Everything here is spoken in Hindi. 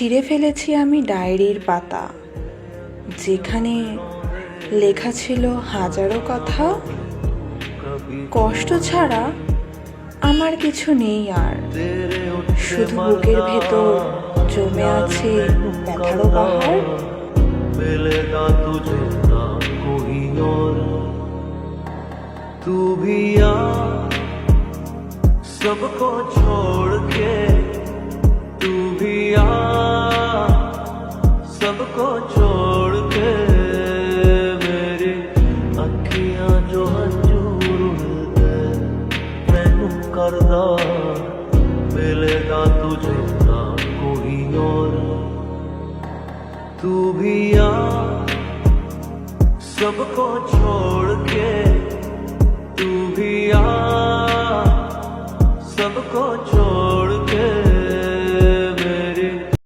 ছিঁড়ে ফেলেছি আমি ডায়েরির পাতা, যেখানে লেখা ছিল হাজারো কথা। কষ্ট ছাড়া আমার কিছু নেই আর, শুধু বুকের ভেতর জমে আছে ব্যথারও পাহাড়। मिलेगा तुझे ना कोई और, तू भी आ सबको छोड़ के, तू भी आ सबको छोड़ के। मेरी अखियां जो हंजूर दे मैनू करदा, मिलेगा तुझे ना कोई और, तू भी आ सबको छोड़ के, तू भी आ